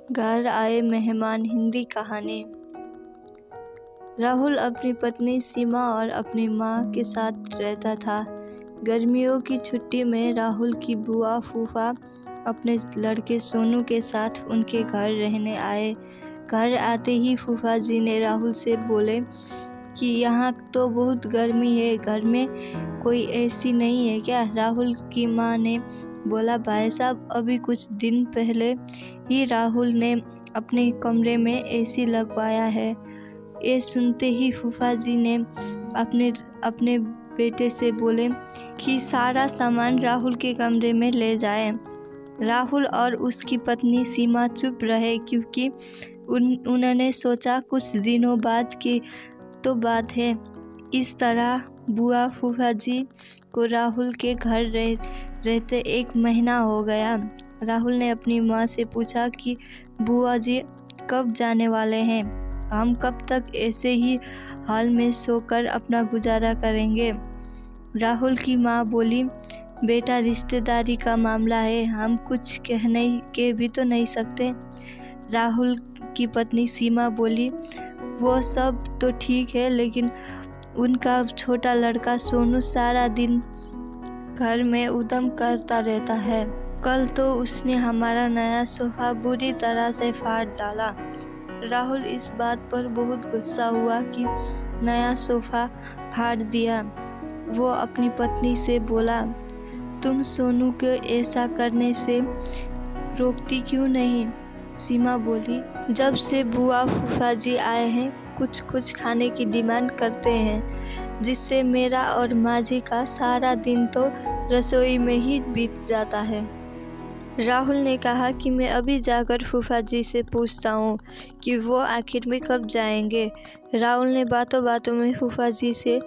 घर आए मेहमान। हिंदी कहानी। राहुल अपनी पत्नी सीमा और अपनी माँ के साथ रहता था। गर्मियों की छुट्टी में राहुल की बुआ फूफा अपने लड़के सोनू के साथ उनके घर रहने आए। घर आते ही फूफा जी ने राहुल से बोले कि यहाँ तो बहुत गर्मी है, घर में कोई एसी नहीं है क्या? राहुल की माँ ने बोला, भाई साहब, अभी कुछ दिन पहले ही राहुल ने अपने कमरे में एसी लगवाया है। ये सुनते ही फूफा जी ने अपने बेटे से बोले कि सारा सामान राहुल के कमरे में ले जाए। राहुल और उसकी पत्नी सीमा चुप रहे क्योंकि उन्होंने सोचा कुछ दिनों बाद की तो बात है। इस तरह बुआ फूफा जी को राहुल के घर रहते 1 महीना हो गया। राहुल ने अपनी माँ से पूछा कि बुआ जी कब जाने वाले हैं? हम कब तक ऐसे ही हाल में सोकर अपना गुजारा करेंगे? राहुल की माँ बोली, बेटा, रिश्तेदारी का मामला है, हम कुछ कहने के भी तो नहीं सकते। राहुल की पत्नी सीमा बोली, वो सब तो ठीक है, लेकिन उनका छोटा लड़का सोनू सारा दिन घर में उद्यम करता रहता है। कल तो उसने हमारा नया सोफा बुरी तरह से फाड़ डाला। राहुल इस बात पर बहुत गुस्सा हुआ कि नया सोफा फाड़ दिया। वो अपनी पत्नी से बोला, तुम सोनू को ऐसा करने से रोकती क्यों नहीं? सीमा बोली, जब से बुआ फूफा जी आए हैं कुछ खाने की डिमांड करते हैं, जिससे मेरा और माँ जी का सारा दिन तो रसोई में ही बीत जाता है। राहुल ने कहा कि मैं अभी जाकर फूफा जी से पूछता हूँ कि वो आखिर में कब जाएंगे। राहुल ने बातों बातों में फूफा जी से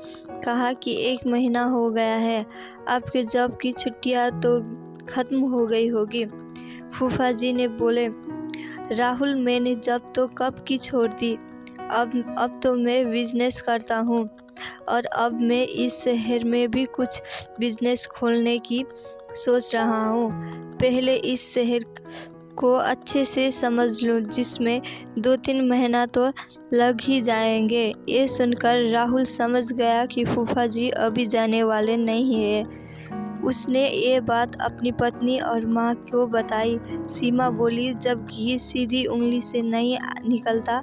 कहा कि 1 महीना हो गया है, आपके जॉब की छुट्टियाँ तो ख़त्म हो गई होगी। फूफा जी ने बोले, राहुल, मैंने जॉब तो कब की छोड़ दी। अब तो मैं बिजनेस करता हूँ और अब मैं इस शहर में भी कुछ बिजनेस खोलने की सोच रहा हूँ। पहले इस शहर को अच्छे से समझ लूँ, जिसमें 2-3 महीना तो लग ही जाएंगे। ये सुनकर राहुल समझ गया कि फूफा जी अभी जाने वाले नहीं है। उसने ये बात अपनी पत्नी और माँ को बताई। सीमा बोली, जब घी सीधी उंगली से नहीं निकलता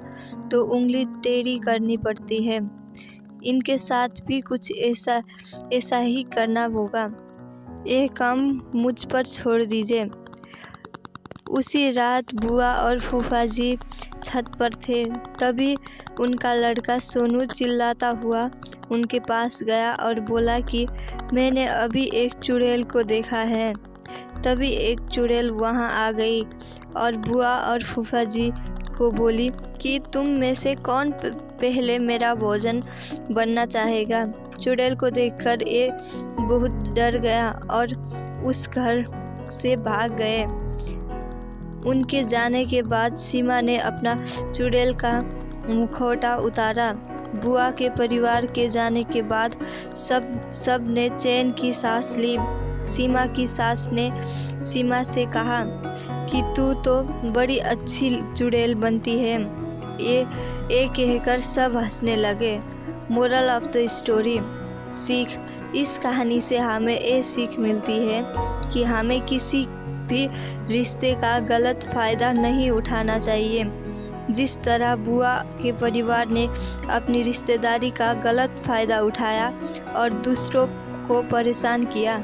तो उंगली टेढ़ी करनी पड़ती है। इनके साथ भी कुछ ऐसा ही करना होगा। ये काम मुझ पर छोड़ दीजिए। उसी रात बुआ और फूफा जी छत पर थे। तभी उनका लड़का सोनू चिल्लाता हुआ उनके पास गया और बोला कि मैंने अभी एक चुड़ैल को देखा है। तभी एक चुड़ैल वहां आ गई और बुआ और फूफा जी को बोली कि तुम में से कौन पहले मेरा भोजन बनना चाहेगा। चुड़ैल को देखकर ये बहुत डर गया और उस घर से भाग गए। उनके जाने के बाद सीमा ने अपना चुड़ैल का मुखौटा उतारा। बुआ के परिवार के जाने के बाद सब ने चैन की सांस ली। सीमा की सास ने सीमा से कहा कि तू तो बड़ी अच्छी चुड़ैल बनती है। ये कहकर सब हंसने लगे। मोरल ऑफ द स्टोरी, सीख। इस कहानी से हमें ये सीख मिलती है कि हमें किसी भी रिश्ते का गलत फ़ायदा नहीं उठाना चाहिए। जिस तरह बुआ के परिवार ने अपनी रिश्तेदारी का गलत फ़ायदा उठाया और दूसरों को परेशान किया।